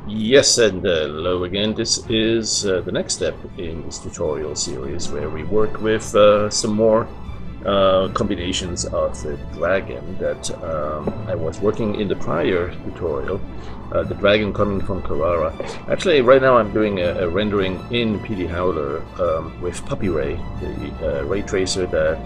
Yes, and hello again. This is the next step in this tutorial series where we work with some more combinations of the dragon that I was working in the prior tutorial. The dragon coming from Carrara. Actually, right now I'm doing a rendering in PD Howler with Puppy Ray, the ray tracer that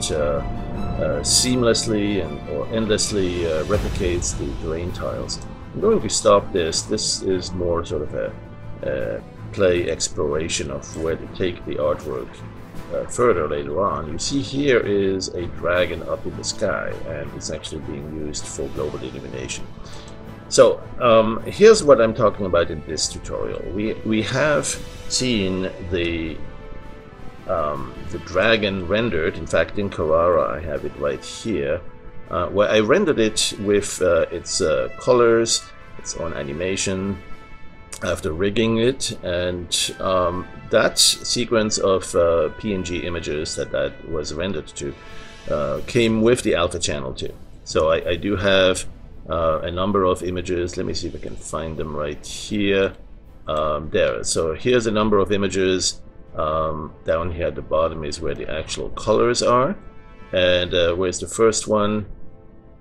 seamlessly or endlessly replicates the terrain tiles. I'm going to stop this. This is more sort of a play exploration of where to take the artwork further later on. You see here is a dragon up in the sky, and it's actually being used for global illumination. So here's what I'm talking about in this tutorial. We have seen the dragon rendered. In fact, in Carrara I have it right here, where I rendered it with its colors, its own animation, after rigging it, and that sequence of PNG images that was rendered to came with the alpha channel too. So I do have a number of images. Let me see if I can find them right here. There. So here's a number of images. Down here at the bottom is where the actual colors are, and where's the first one?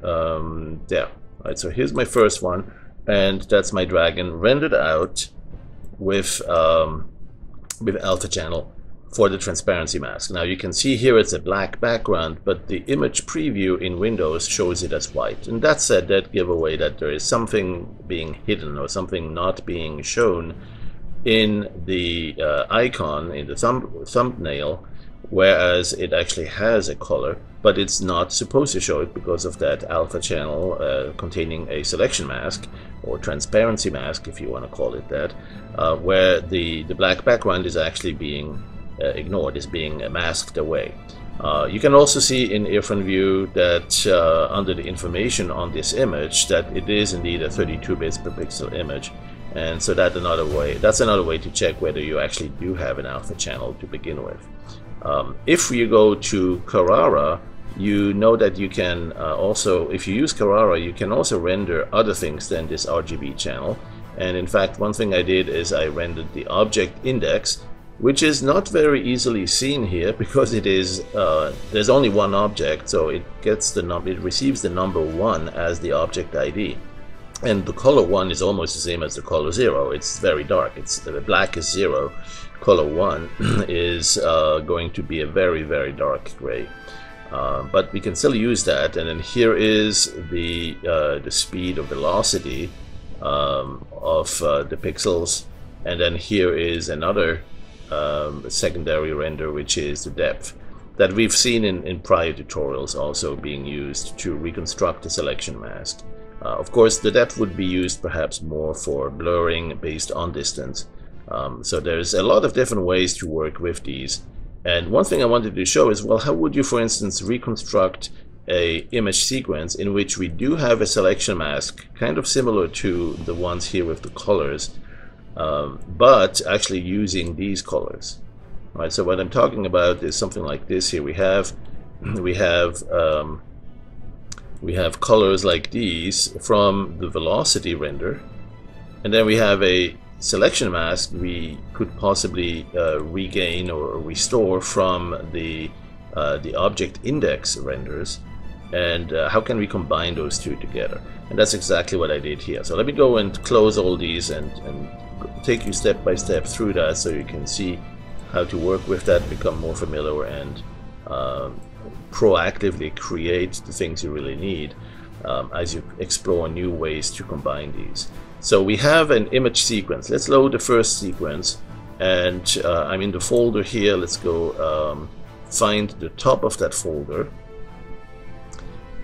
There. Right. So here's my first one, and that's my dragon rendered out with alpha channel for the transparency mask. Now you can see here it's a black background, but the image preview in Windows shows it as white, and that's a dead giveaway that there is something being hidden or something not being shown in the icon, in the thumbnail, whereas it actually has a color, but it's not supposed to show it because of that alpha channel containing a selection mask, or transparency mask if you want to call it that, where the black background is actually being ignored, is being masked away. You can also see in Earphone View that under the information on this image that it is indeed a 32 bits per pixel image, and so that's another way to check whether you actually do have an alpha channel to begin with. If you go to Carrara, you know that you can also, if you use Carrara, you can also render other things than this RGB channel. And in fact, one thing I did is I rendered the object index, which is not very easily seen here because it is there's only one object, so it receives the number 1 as the object ID. And the color 1 is almost the same as the color 0. It's very dark. It's the black is 0. Color 1 is going to be a very, very dark gray. But we can still use that. And then here is the speed or velocity of the pixels. And then here is another secondary render, which is the depth that we've seen in prior tutorials, also being used to reconstruct the selection mask. Of course, the depth would be used perhaps more for blurring based on distance. So there's a lot of different ways to work with these. And one thing I wanted to show is, well, how would you, for instance, reconstruct a image sequence in which we do have a selection mask, kind of similar to the ones here with the colors, but actually using these colors. Right, so what I'm talking about is something like this here. We have colors like these from the velocity render, and then we have a selection mask we could possibly regain or restore from the object index renders. And how can we combine those two together? And that's exactly what I did here. So let me go and close all these and take you step by step through that, so you can see how to work with that, become more familiar, and proactively create the things you really need as you explore new ways to combine these. So we have an image sequence. Let's load the first sequence, and I'm in the folder here. Let's go find the top of that folder.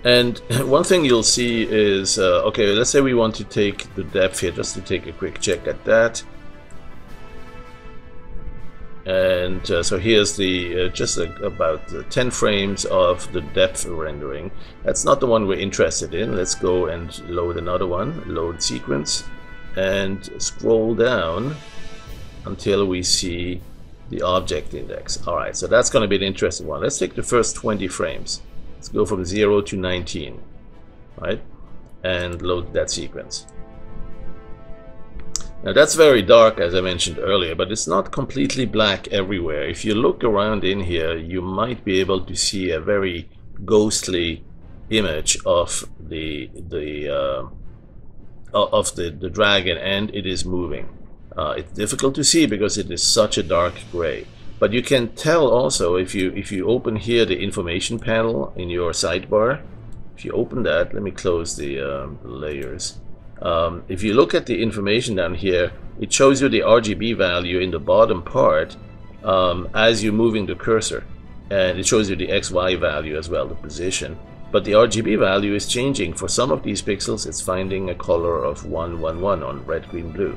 And one thing you'll see is, okay, let's say we want to take the depth here, just to take a quick check at that. And so here's the just about 10 frames of the depth rendering. That's not the one we're interested in. Let's go and load another one, load sequence, and scroll down until we see the object index. Alright, so that's going to be an interesting one. Let's take the first 20 frames. Let's go from 0 to 19, right? And load that sequence. Now that's very dark, as I mentioned earlier, but it's not completely black everywhere. If you look around in here, you might be able to see a very ghostly image of the dragon, and it is moving. It's difficult to see because it is such a dark gray. But you can tell also if you open here the information panel in your sidebar. If you open that, let me close the layers. If you look at the information down here, it shows you the RGB value in the bottom part as you're moving the cursor, and it shows you the XY value as well, the position. But the RGB value is changing. For some of these pixels, it's finding a color of 111 on red, green, blue,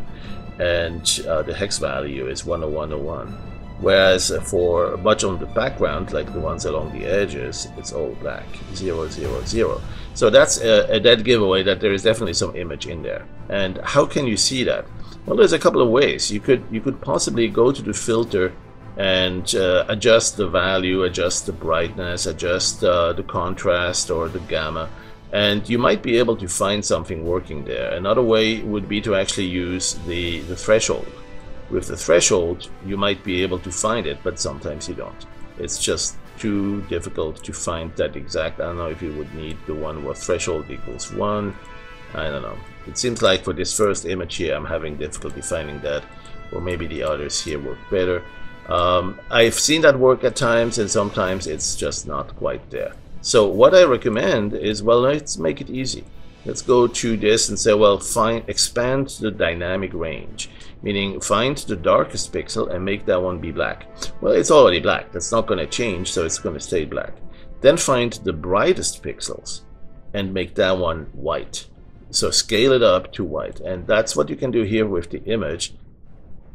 and the hex value is 10101. Whereas for much on the background, like the ones along the edges, it's all black, 000. So that's a dead giveaway that there is definitely some image in there. And how can you see that? Well, there's a couple of ways. You could possibly go to the filter and adjust the value, adjust the brightness, adjust the contrast or the gamma, and you might be able to find something working there. Another way would be to actually use the threshold. With the threshold, you might be able to find it, but sometimes you don't. It's just too difficult to find that exact. I don't know if you would need the one where threshold equals 1. I don't know. It seems like for this first image here, I'm having difficulty finding that, or maybe the others here work better. I've seen that work at times, and sometimes it's just not quite there. So what I recommend is, well, let's make it easy. Let's go to this and say, well, expand the dynamic range. Meaning find the darkest pixel and make that one be black. Well, it's already black. That's not going to change, so it's going to stay black. Then find the brightest pixels and make that one white. So scale it up to white. And that's what you can do here with the image.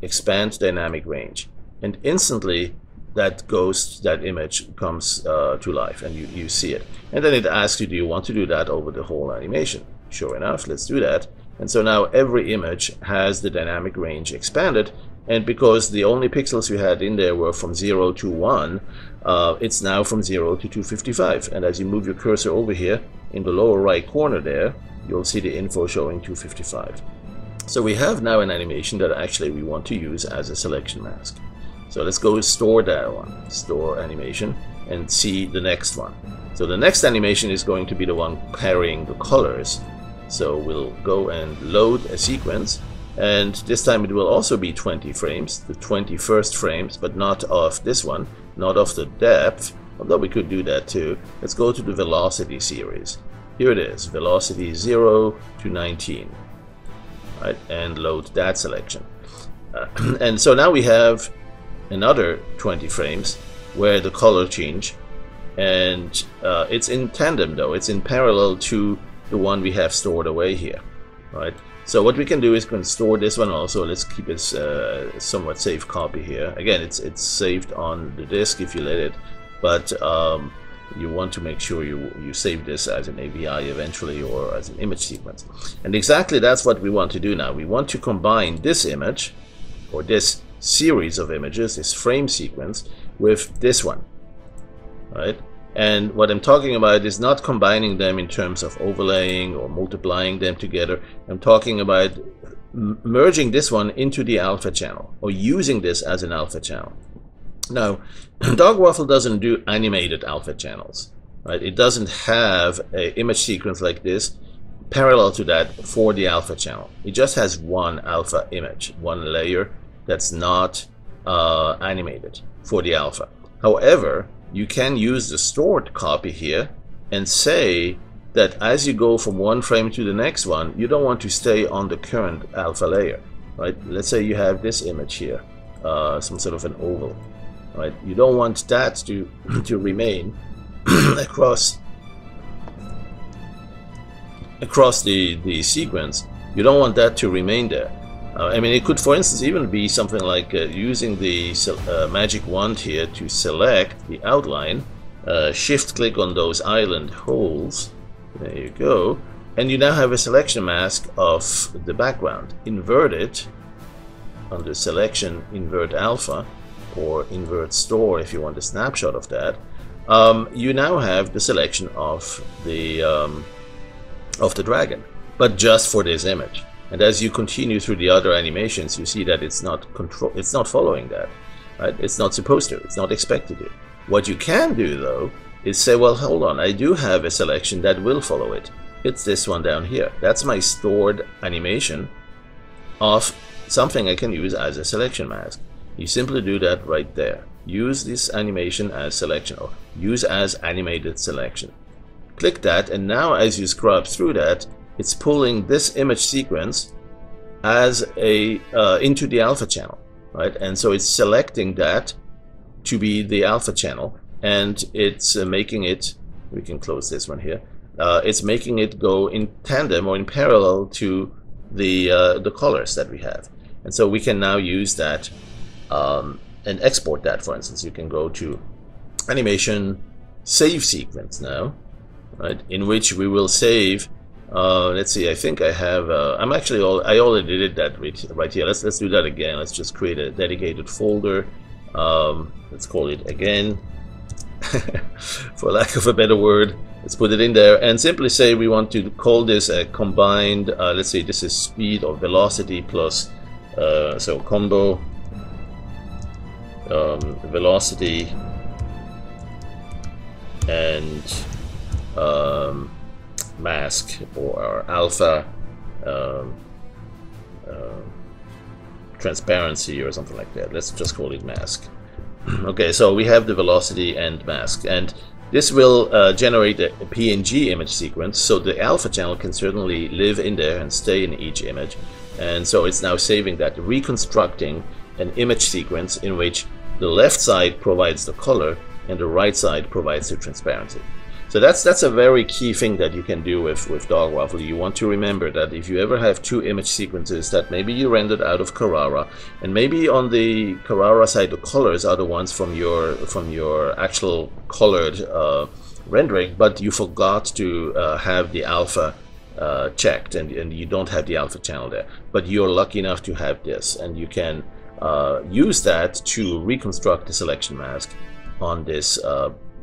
Expand dynamic range. And instantly that image comes to life, and you see it. And then it asks you, do you want to do that over the whole animation? Sure enough, let's do that. And so now every image has the dynamic range expanded, and because the only pixels you had in there were from 0 to 1, it's now from 0 to 255. And as you move your cursor over here, in the lower right corner there, you'll see the info showing 255. So we have now an animation that actually we want to use as a selection mask. So let's go store that one, store animation, and see the next one. So the next animation is going to be the one carrying the colors. So we'll go and load a sequence, and this time it will also be 20 frames, the 21st frames, but not of this one, not of the depth, although we could do that too. Let's go to the velocity series. Here it is, velocity 0 to 19, right, and load that selection. And so now we have another 20 frames where the color change, and it's in tandem though, it's in parallel to the one we have stored away here, right? So what we can do is we can store this one also. Let's keep it somewhat safe copy here. Again, it's saved on the disk if you let it, but you want to make sure you save this as an AVI eventually, or as an image sequence. And exactly that's what we want to do now. We want to combine this image, or this series of images, this frame sequence, with this one, right? And what I'm talking about is not combining them in terms of overlaying or multiplying them together. I'm talking about merging this one into the alpha channel, or using this as an alpha channel. Now, Dogwaffle doesn't do animated alpha channels, right? It doesn't have an image sequence like this parallel to that for the alpha channel. It just has one alpha image, one layer that's not animated for the alpha. However, you can use the stored copy here and say that as you go from one frame to the next one, you don't want to stay on the current alpha layer, right? Let's say you have this image here, some sort of an oval, right? You don't want that to remain across the sequence. You don't want that to remain there. I mean, it could, for instance, even be something like using the magic wand here to select the outline, shift-click on those island holes, there you go, and you now have a selection mask of the background. Invert it, under Selection, Invert Alpha, or Invert Store if you want a snapshot of that. You now have the selection of the dragon, but just for this image. And as you continue through the other animations, you see that it's not following that, right? It's not supposed to, it's not expected to. What you can do though is say, well, hold on, I do have a selection that will follow it. It's this one down here. That's my stored animation of something I can use as a selection mask. You simply do that right there. Use this animation as selection, or use as animated selection. Click that, and now as you scrub through that, it's pulling this image sequence as a into the alpha channel, right? And so it's selecting that to be the alpha channel, and it's making it, we can close this one here, it's making it go in tandem or in parallel to the colors that we have. And so we can now use that and export that. For instance, you can go to animation, save sequence now, right, in which we will save, let's see, I think I have, I already did that right here. Let's do that again. Let's just create a dedicated folder. Let's call it again, for lack of a better word. Let's put it in there and simply say we want to call this a combined, let's say this is speed or velocity plus, so combo velocity and mask, or alpha transparency or something like that. Let's just call it mask. Okay, so we have the velocity and mask, and this will generate a PNG image sequence, so the alpha channel can certainly live in there and stay in each image. And so it's now saving that, reconstructing an image sequence in which the left side provides the color and the right side provides the transparency. So that's a very key thing that you can do with Dogwaffle. You want to remember that if you ever have two image sequences that maybe you rendered out of Carrara, and maybe on the Carrara side the colors are the ones from your actual colored rendering, but you forgot to have the alpha checked, and you don't have the alpha channel there, but you're lucky enough to have this, and you can use that to reconstruct the selection mask on this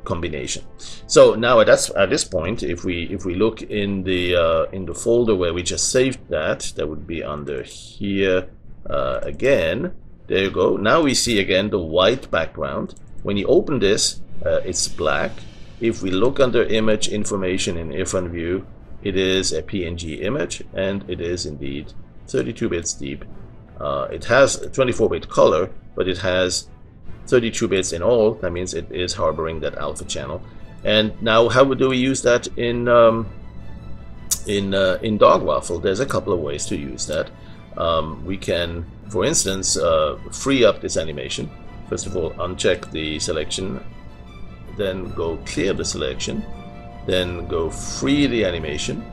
combination. So now at this point, if we look in the folder where we just saved that would be under here again. There you go. Now we see again the white background. When you open this, it's black. If we look under image information in Irfan View, it is a PNG image, and it is indeed 32 bits deep. It has a 24-bit color, but it has 32 bits in all. That means it is harboring that alpha channel. And now, how do we use that in Dogwaffle? There's a couple of ways to use that. We can, for instance, free up this animation. First of all, uncheck the selection, then go clear the selection, then go free the animation,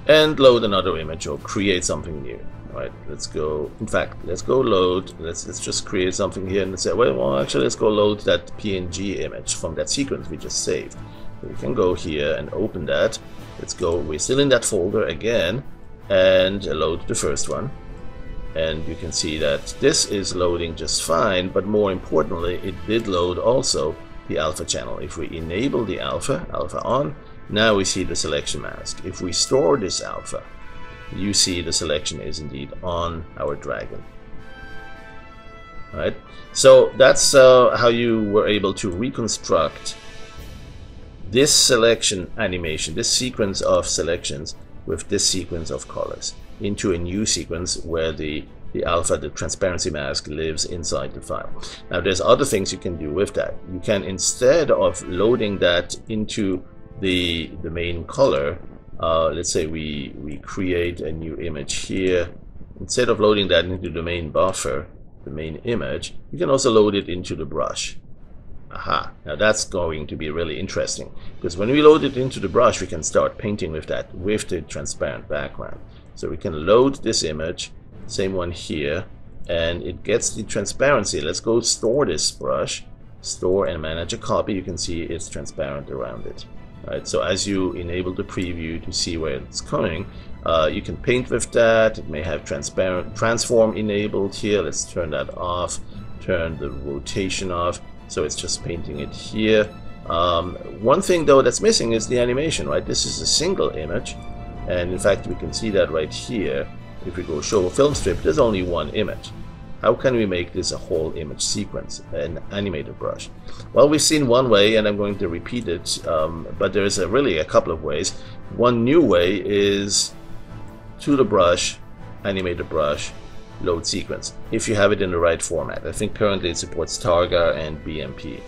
and load another image or create something new. Right, let's go, in fact, let's go load, let's just create something here and say, well, actually, let's go load that PNG image from that sequence we just saved. So we can go here and open that. Let's go, we're still in that folder again, and load the first one. And you can see that this is loading just fine, but more importantly, it did load also the alpha channel. If we enable the alpha on, now we see the selection mask. If we store this alpha, you see the selection is indeed on our dragon. Right? So that's how you were able to reconstruct this selection animation, this sequence of selections with this sequence of colors into a new sequence where the alpha, the transparency mask, lives inside the file. Now there's other things you can do with that. You can, instead of loading that into the main color, let's say we create a new image here. Instead of loading that into the main buffer, the main image, you can also load it into the brush. Aha, now that's going to be really interesting, because when we load it into the brush, we can start painting with that, with the transparent background. So we can load this image, same one here, and it gets the transparency. Let's go store this brush, store and manage a copy. You can see it's transparent around it. Right, so as you enable the preview to see where it's coming, you can paint with that. It may have transform enabled here. Let's turn that off, turn the rotation off, so it's just painting it here. One thing though that's missing is the animation, right? This is a single image, And in fact, we can see that right here. If we go show film strip, there's only one image. How can we make this a whole image sequence, an animated brush? Well, we've seen one way, and I'm going to repeat it, but there's really a couple of ways. One new way is to the brush, animated brush, load sequence, if you have it in the right format. I think currently it supports Targa and BMP.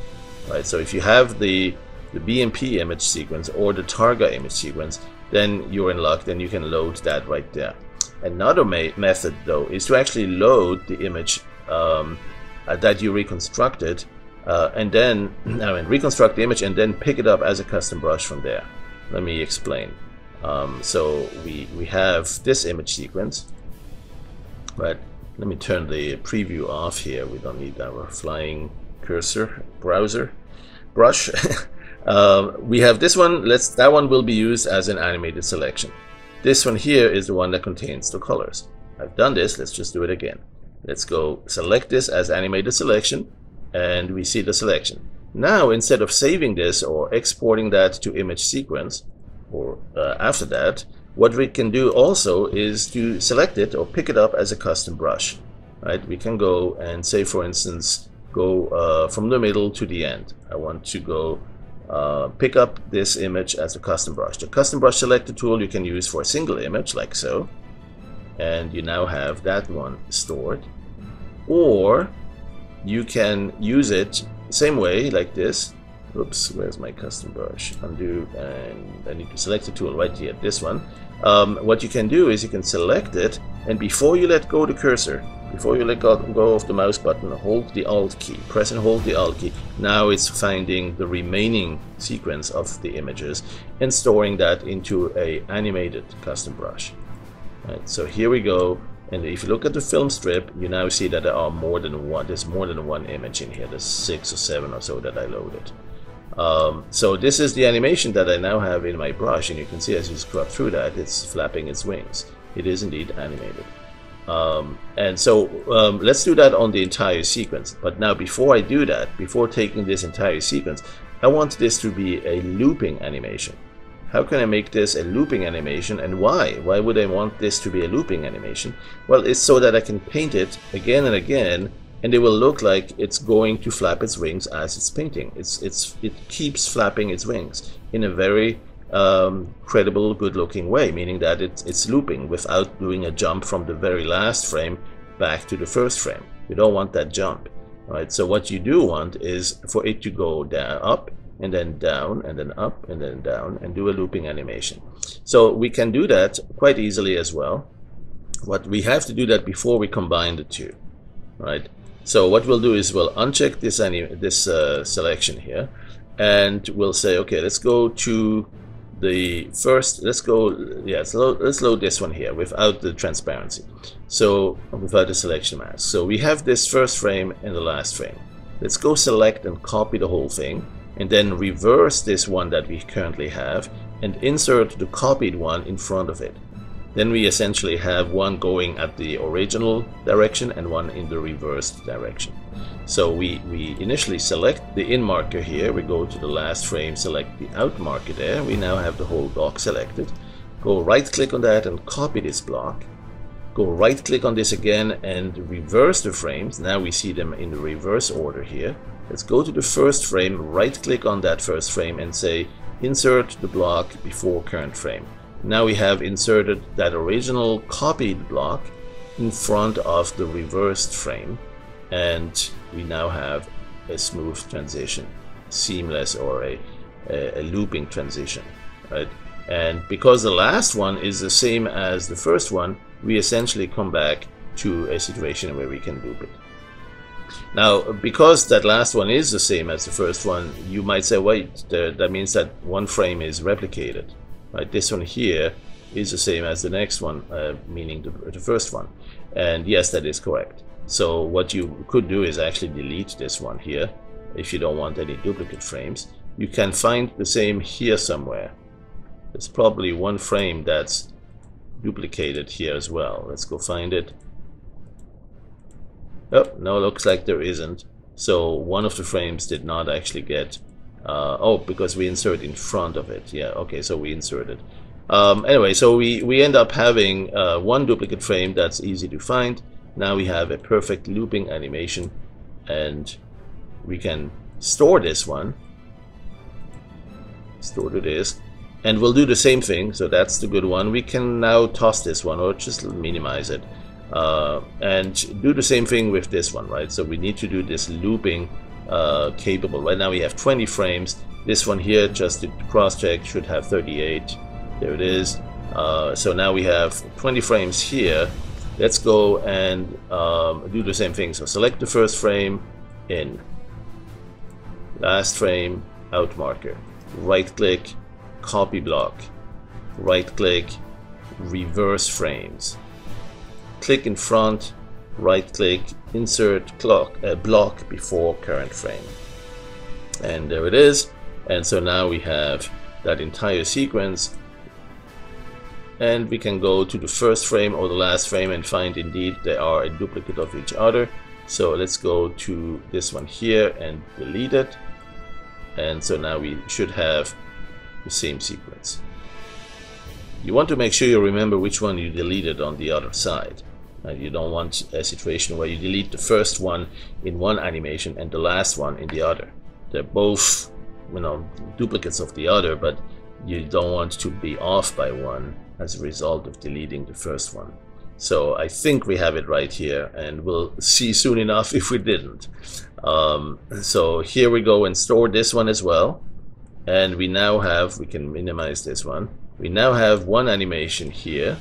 Right? So if you have the BMP image sequence or the Targa image sequence, then you're in luck, then you can load that right there. Another method, though, is to actually load the image that you reconstructed, and then reconstruct the image and then pick it up as a custom brush from there. Let me explain. So we have this image sequence, but let me turn the preview off here. We don't need our flying cursor browser brush. We have this one. That one will be used as an animated selection. This one here is the one that contains the colors. I've done this. Let's just do it again. Let's go select this as animated selection, and we see the selection. Now, instead of saving this or exporting that to image sequence, or after that, what we can do also is to select it or pick it up as a custom brush. Right? We can go and say, for instance, go from the middle to the end. I want to go pick up this image as a custom brush. The custom brush selector tool you can use for a single image, like so, and you now have that one stored. Or you can use it same way, like this. Oops, where's my custom brush? Undo, and I need to select the tool right here, this one. What you can do is you can select it, and before you let go the cursor, before you let go of the mouse button, hold the Alt key, press and hold the Alt key. Now it's finding the remaining sequence of the images and storing that into a animated custom brush. Right, so here we go, and if you look at the film strip, you now see that there are more than one. There's more than one image in here. There's 6 or 7 or so that I loaded. So this is the animation that I now have in my brush, and you can see as you scrub through that, it's flapping its wings. It is indeed animated. And so let's do that on the entire sequence. But now before I do that, before taking this entire sequence, I want this to be a looping animation. How can I make this a looping animation, and why? Why would I want this to be a looping animation? Well, it's so that I can paint it again and again, and it will look like it's going to flap its wings as it's painting. It keeps flapping its wings in a very credible, good-looking way, meaning that it's looping without doing a jump from the very last frame back to the first frame. You don't want that jump, right? So what you do want is for it to go down, up, and then down, and then up, and then down, and do a looping animation. So we can do that quite easily as well. What we have to do that before we combine the two, right? So what we'll do is we'll uncheck this selection here, and we'll say, okay, let's go to the first, let's load this one here without the transparency, so without the selection mask. So we have this first frame and the last frame. Let's go select and copy the whole thing, and then reverse this one that we currently have and insert the copied one in front of it. Then we essentially have one going at the original direction and one in the reversed direction. So we initially select the in marker here, we go to the last frame, select the out marker there, we now have the whole block selected. Go right click on that and copy this block. Go right click on this again and reverse the frames. Now we see them in the reverse order here. Let's go to the first frame, right click on that first frame and say insert the block before current frame. Now we have inserted that original copied block in front of the reversed frame, and we now have a smooth transition, seamless, or a looping transition, right? And because the last one is the same as the first one, we essentially come back to a situation where we can loop it. Now, because that last one is the same as the first one, you might say, wait, that means that one frame is replicated. Right, this one here is the same as the next one, meaning the first one. And yes, that is correct. So what you could do is actually delete this one here if you don't want any duplicate frames. You can find the same here somewhere. There's probably one frame that's duplicated here as well. Let's go find it. Oh, no, looks like there isn't. So one of the frames did not actually get oh, because we insert in front of it. Yeah, okay, so we inserted. Anyway, so we end up having one duplicate frame that's easy to find. Now we have a perfect looping animation, and we can store this one, store to disk, and we'll do the same thing. So that's the good one. We can now toss this one or just minimize it, and do the same thing with this one, right? So we need to do this looping capable. Right now we have 20 frames. This one here, just to cross-check, should have 38. There it is. So now we have 20 frames here. Let's go and do the same thing. So select the first frame, in. Last frame, out marker. Right click, copy block. Right click, reverse frames. Click in front, right click, insert block before current frame. And there it is. And so now we have that entire sequence. And we can go to the first frame or the last frame and find indeed they are a duplicate of each other. So let's go to this one here and delete it. And so now we should have the same sequence. You want to make sure you remember which one you deleted on the other side. You don't want a situation where you delete the first one in one animation and the last one in the other. They're both, duplicates of the other, but you don't want to be off by one as a result of deleting the first one. So I think we have it right here, and we'll see soon enough if we didn't. So here we go and store this one as well. And we now have, we can minimize this one. We now have one animation here,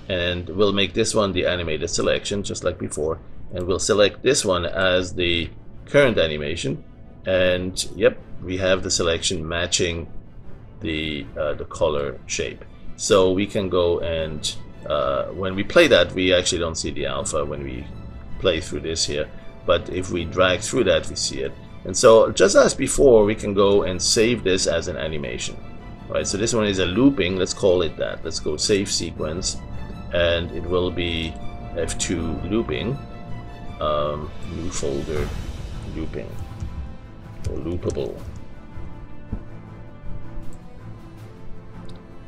and we'll make this one the animated selection just like before. And we'll select this one as the current animation. And yep, we have the selection matching the color shape. So we can go and when we play that, we actually don't see the alpha when we play through this here, but if we drag through that, we see it. And so just as before, we can go and save this as an animation, right? So this one is a looping, let's call it that. Let's go save sequence, and it will be F2 looping, new folder looping or loopable.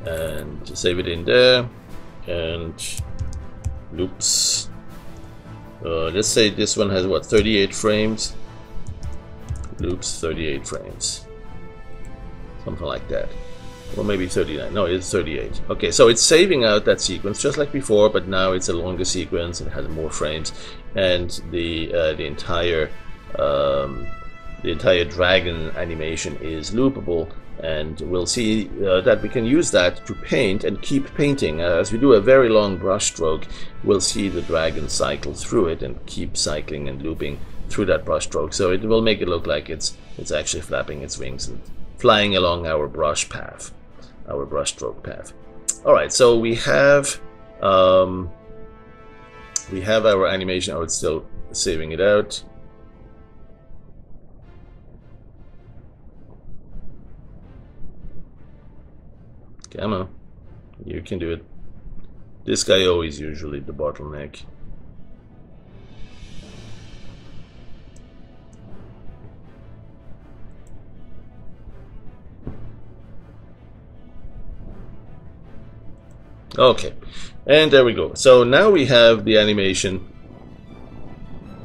And save it in there, and loops. Let's say this one has what, 38 frames. Loops 38 frames, something like that, or maybe 39. No, it's 38. Okay, so it's saving out that sequence just like before, but now it's a longer sequence. It has more frames, and the entire dragon animation is loopable. And we'll see that we can use that to paint and keep painting. As we do a very long brush stroke, we'll see the dragon cycle through it and keep cycling and looping through that brush stroke. So it will make it look like it's actually flapping its wings and flying along our brush path, our brush stroke path. All right, so we have our animation. Oh, it's still saving it out. Come on, you can do it. This guy always usually the bottleneck. Okay, and there we go. So now we have the animation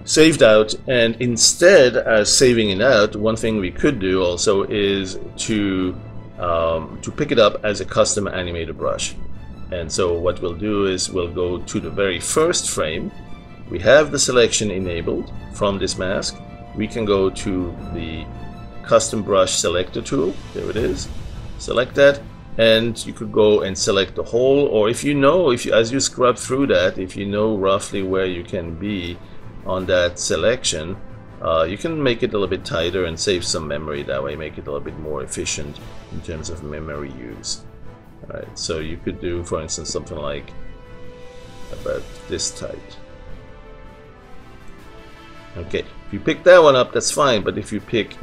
saved out, and instead as saving it out, one thing we could do also is to pick it up as a custom animated brush. And so what we'll do is we'll go to the very first frame. We have the selection enabled from this mask. We can go to the custom brush selector tool. There it is. Select that, and you could go and select the whole, or if you as you scrub through that, if you know roughly where you can be on that selection, you can make it a little bit tighter and save some memory that way, make it a little bit more efficient in terms of memory use. Alright, so you could do, for instance, something like about this tight. Okay, if you pick that one up, that's fine, but if you pick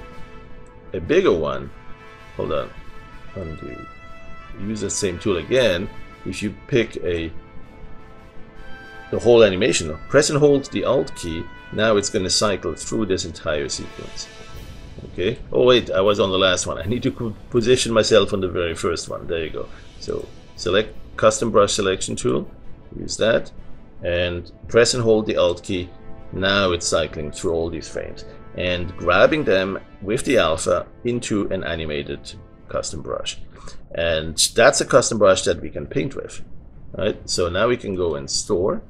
a bigger one, hold on, undo, use the same tool again. If you pick the whole animation, press and hold the Alt key, now it's going to cycle through this entire sequence. Okay. Oh wait, I was on the last one. I need to position myself on the very first one. There you go. So select custom brush selection tool, use that, and press and hold the Alt key. Now it's cycling through all these frames and grabbing them with the alpha into an animated custom brush. And that's a custom brush that we can paint with. Right? So now we can go and store.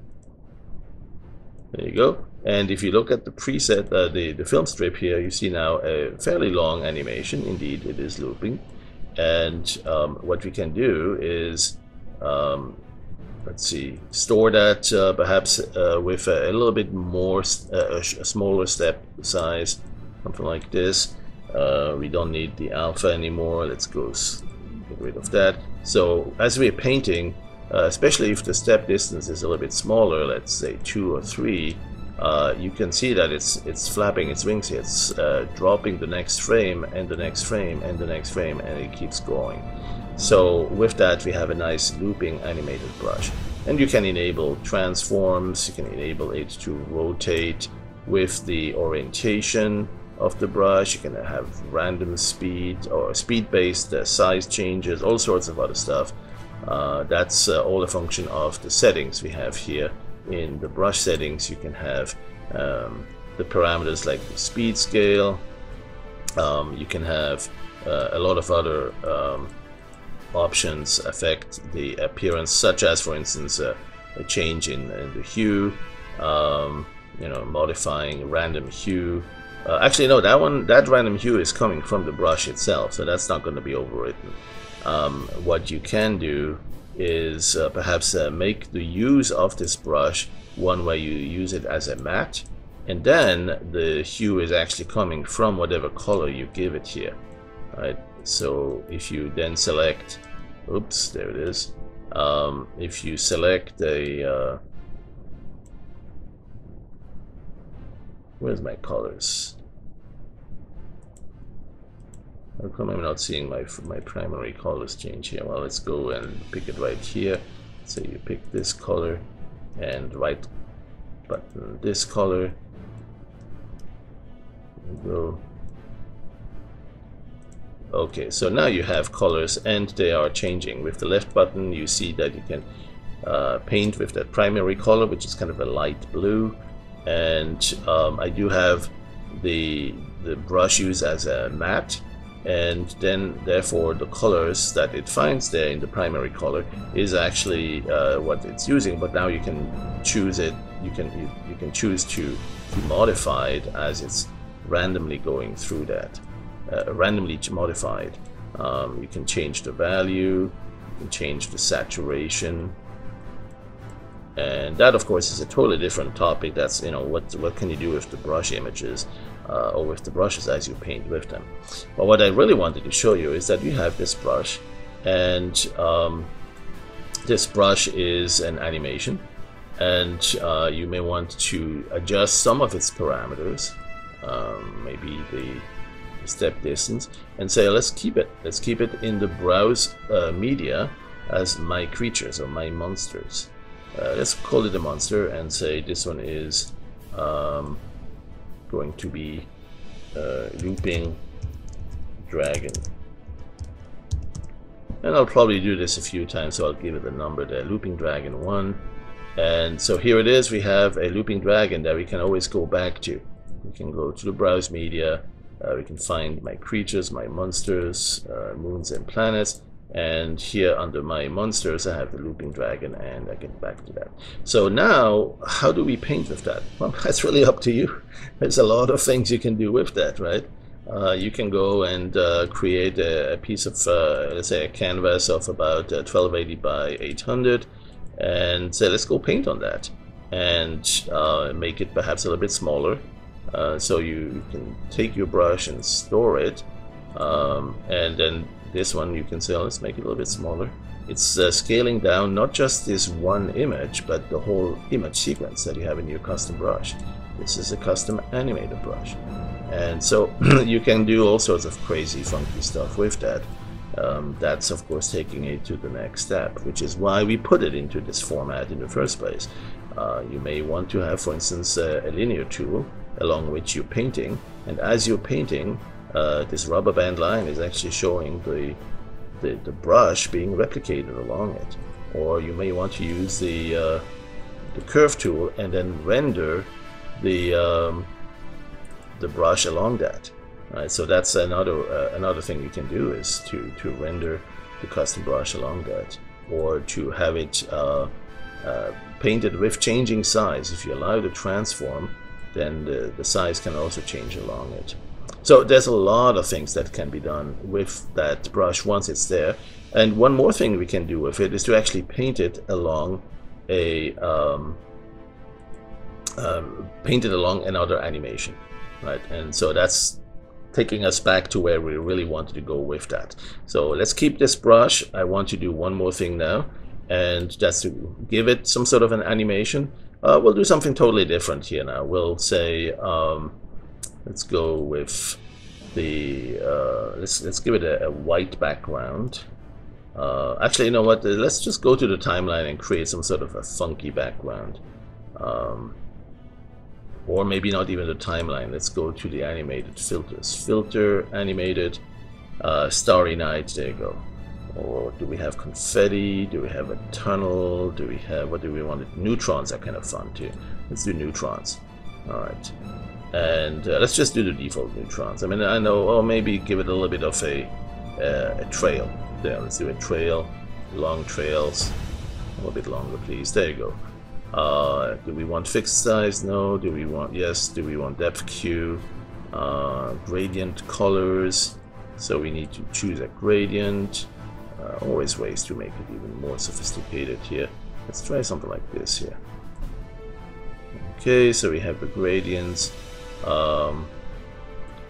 There you go. And if you look at the preset, the film strip here, you see now a fairly long animation. Indeed, it is looping. And what we can do is, let's see, store that perhaps with a little bit more, a smaller step size, something like this. We don't need the alpha anymore. Let's go get rid of that. So as we're painting, especially if the step distance is a little bit smaller, let's say 2 or 3, you can see that it's flapping its wings here. It's dropping the next frame and the next frame and the next frame, and it keeps going. So with that, we have a nice looping animated brush. And you can enable transforms, you can enable it to rotate with the orientation of the brush. You can have random speed or speed-based size changes, all sorts of other stuff. That's all a function of the settings we have here. In the brush settings, you can have the parameters like the speed scale. You can have a lot of other options affect the appearance, such as, for instance, a change in the hue. You know, modifying random hue. Actually, no, that random hue is coming from the brush itself, so that's not going to be overwritten. What you can do is perhaps make the use of this brush one where you use it as a matte, and then the hue is actually coming from whatever color you give it here. Right? So if you then select, oops, there it is. If you select a, where's my colors? How come I'm not seeing my primary colors change here? Well, let's go and pick it right here. So you pick this color and right button this color. Go. Okay, so now you have colors and they are changing. With the left button, you see that you can paint with that primary color, which is kind of a light blue. And I do have the brush used as a matte. And then therefore the colors that it finds there in the primary color is actually what it's using, but now you can choose it, you can choose to modify it as it's randomly going through that, randomly modified. You can change the value, you can change the saturation, and that of course is a totally different topic. That's, you know, what can you do with the brush images or with the brushes as you paint with them. But what I really wanted to show you is that you have this brush, and this brush is an animation, and you may want to adjust some of its parameters, maybe the step distance, and say let's keep it in the browse media as my creatures or my monsters. Let's call it a monster and say this one is going to be looping dragon. And I'll probably do this a few times, so I'll give it a number there, looping dragon 1. And so here it is, we have a looping dragon that we can always go back to. We can go to the browse media, we can find my creatures, my monsters, moons and planets. And here under my monsters, I have the looping dragon, and I get back to that. So now, how do we paint with that? Well, that's really up to you. There's a lot of things you can do with that, right? You can go and create a piece of, let's say, a canvas of about 1280 by 800, and say, let's go paint on that, and make it perhaps a little bit smaller. So you can take your brush and store it, and then this one you can say, oh, let's make it a little bit smaller. It's scaling down not just this one image, but the whole image sequence that you have in your custom brush. This is a custom animated brush. And so you can do all sorts of crazy funky stuff with that. That's of course taking it to the next step, which is why we put it into this format in the first place. You may want to have, for instance, a linear tool along which you're painting, and as you're painting, this rubber band line is actually showing the brush being replicated along it. Or you may want to use the curve tool and then render the brush along that. Right, so that's another thing you can do, is to render the custom brush along that, or to have it painted with changing size. If you allow the transform, then the size can also change along it. So there's a lot of things that can be done with that brush once it's there. And one more thing we can do with it is to actually paint it along another animation, right? And so that's taking us back to where we really wanted to go with that. So let's keep this brush. I want to do one more thing now, and that's to give it some sort of an animation. We'll do something totally different here now. We'll say, let's go with the, let's give it a white background. Actually, you know what? Let's just go to the timeline and create some sort of a funky background. Or maybe not even the timeline. Let's go to the animated filters. Filter, animated, Starry Night, there you go. Or do we have confetti? Do we have a tunnel? Do we have, what do we want? Neutrons are kind of fun too. Let's do neutrons. Alright. And let's just do the default neutrons. I mean, I know, oh, maybe give it a little bit of a trail. There, let's do a trail. Long trails. A little bit longer, please. There you go. Do we want fixed size? No. Do we want, yes. Do we want depth Q? Gradient colors. So we need to choose a gradient. Always ways to make it even more sophisticated here. Let's try something like this here. Okay, so we have the gradients.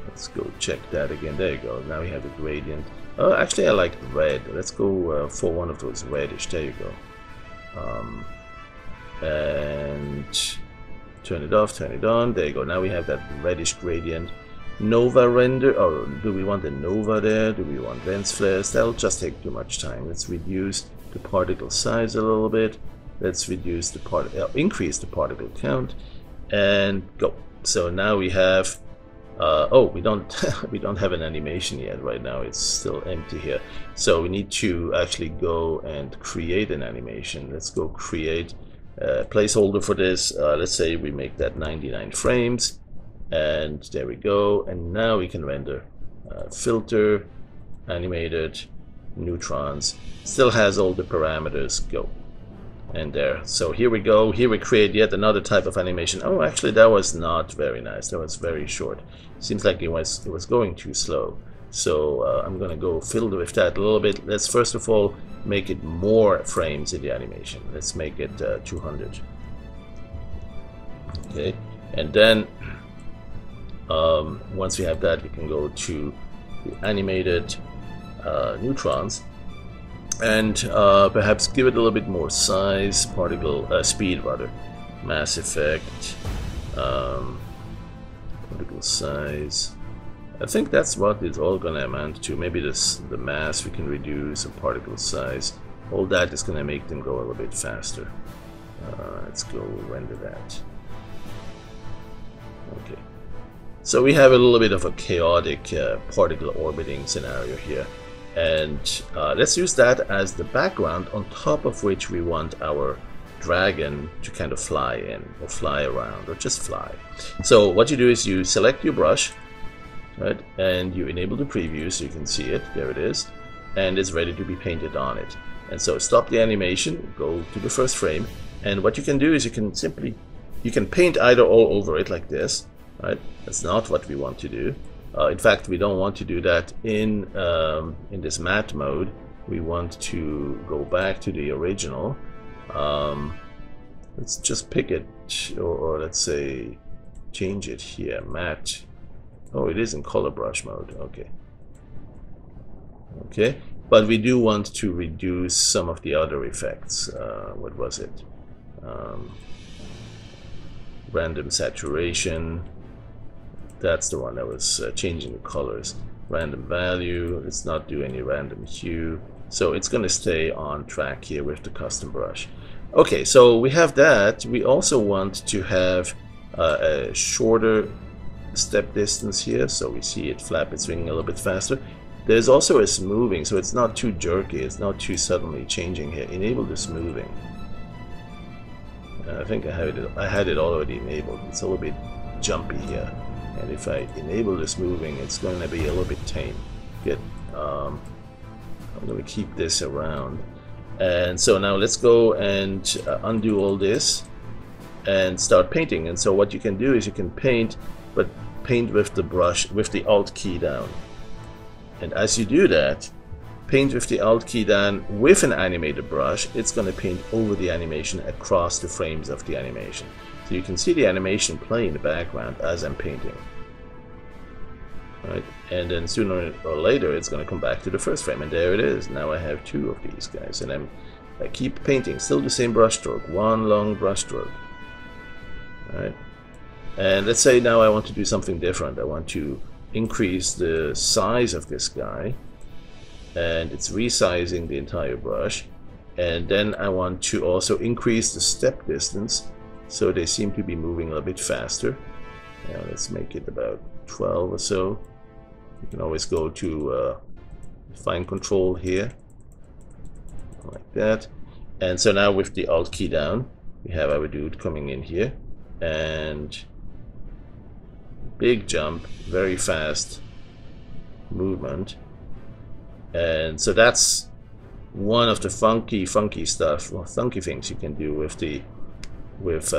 Let's go check that again. There you go. Now we have the gradient. Actually, I like red. Let's go for one of those reddish. There you go. And turn it off, turn it on. There you go. Now we have that reddish gradient. Nova render, or do we want the Nova there? Do we want lens flares? That'll just take too much time. Let's reduce the particle size a little bit. Let's reduce the increase the particle count, and go. So now we have. Oh, we don't we don't have an animation yet. Right now, it's still empty here. So we need to actually go and create an animation. Let's go create a placeholder for this. Let's say we make that 99 frames. And there we go, and now we can render filter, animated, neutrons. Still has all the parameters, go. And there, so here we go. Here we create yet another type of animation. Oh, actually that was not very nice. That was very short. Seems like it was going too slow. So I'm gonna go fiddle with that a little bit. Let's first of all make it more frames in the animation. Let's make it 200. Okay, and then once we have that, we can go to the animated neutrons and perhaps give it a little bit more size, particle speed rather, mass effect, particle size. I think that's what it's all gonna amount to. Maybe the mass we can reduce, and particle size. All that is gonna make them go a little bit faster. Let's go render that. Okay. So we have a little bit of a chaotic particle orbiting scenario here, and let's use that as the background on top of which we want our dragon to kind of fly in, or fly around, or just fly. So what you do is you select your brush, right, and you enable the preview so you can see it. There it is, and it's ready to be painted on it. And so stop the animation, go to the first frame, and what you can do is you can paint either all over it like this. Right? That's not what we want to do. In fact, we don't want to do that in this matte mode. We want to go back to the original. Let's just pick it, or let's say change it here. Matte. Oh, it is in color brush mode. Okay. Okay, but we do want to reduce some of the other effects. What was it? Random saturation. That's the one that was changing the colors. Random value, let's not do any random hue. So it's going to stay on track here with the custom brush. Okay, so we have that. We also want to have a shorter step distance here, so we see it flap its wing a little bit faster. There's also a smoothing, so it's not too jerky, it's not too suddenly changing here. Enable the smoothing. I think I had it already enabled. It's a little bit jumpy here, and if I enable the smoothing, it's going to be a little bit tame. Good. I'm going to keep this around, and so now let's go and undo all this and start painting. And so what you can do is you can paint, but paint with the brush with the Alt key down. And as you do that, paint with the Alt key down with an animated brush, it's going to paint over the animation across the frames of the animation. So you can see the animation play in the background as I'm painting. Right? And then sooner or later it's going to come back to the first frame, and there it is. Now I have two of these guys, and I keep painting, still the same brush stroke, one long brush stroke. Right? And let's say now I want to do something different. I want to increase the size of this guy, and it's resizing the entire brush, and then I want to also increase the step distance so they seem to be moving a little bit faster. Now let's make it about 12 or so. You can always go to fine control here like that, and so now with the Alt key down we have our dude coming in here, and big jump, very fast movement. And so that's one of the funky stuff, or funky things you can do with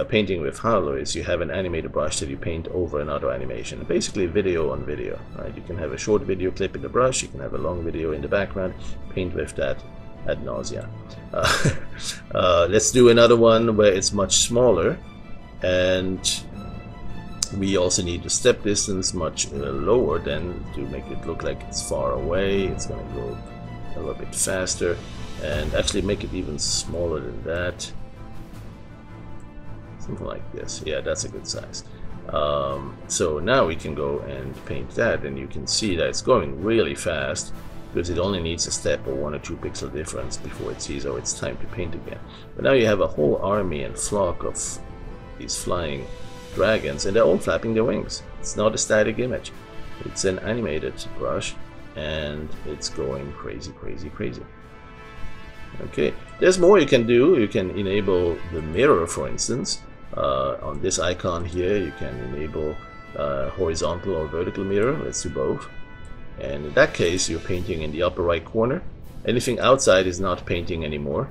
painting with Harlow, is you have an animated brush that you paint over another animation, basically video on video. Right? You can have a short video clip in the brush, you can have a long video in the background, paint with that ad nausea. Let's do another one where it's much smaller, and we also need the step distance much lower then to make it look like it's far away. It's going to go a little bit faster, and actually make it even smaller than that. Something like this. Yeah, that's a good size. So now we can go and paint that, and you can see that it's going really fast because it only needs a step or 1 or 2 pixel difference before it sees, oh, it's time to paint again. But now you have a whole army and flock of these flying dragons, and they're all flapping their wings. It's not a static image, it's an animated brush, and it's going crazy. Okay, there's more you can do. You can enable the mirror, for instance. On this icon here you can enable horizontal or vertical mirror. Let's do both, and in that case you're painting in the upper right corner. Anything outside is not painting anymore,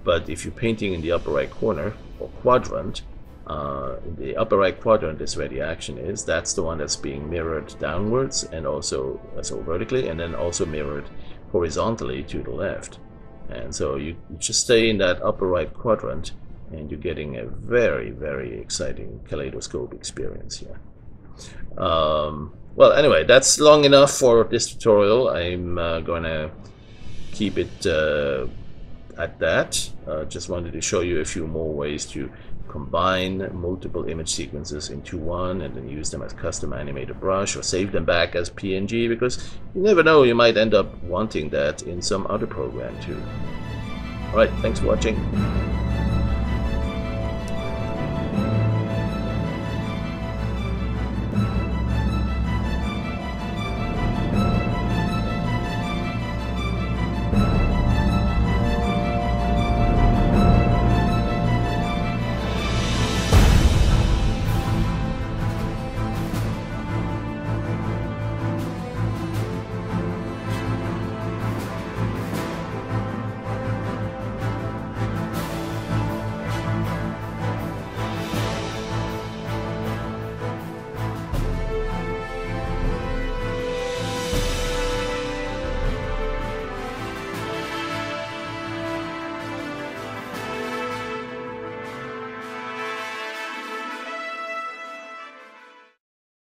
but if you're painting in the upper right corner or quadrant, in the upper right quadrant is where the action is. That's the one that's being mirrored downwards, and also so vertically, and then also mirrored horizontally to the left. And so you just stay in that upper right quadrant, and you're getting a very exciting kaleidoscope experience here. Well, anyway, that's long enough for this tutorial. I'm gonna keep it at that. Just wanted to show you a few more ways to combine multiple image sequences into one, and then use them as custom animated brush, or save them back as PNG, because you never know, you might end up wanting that in some other program too. Alright, thanks for watching.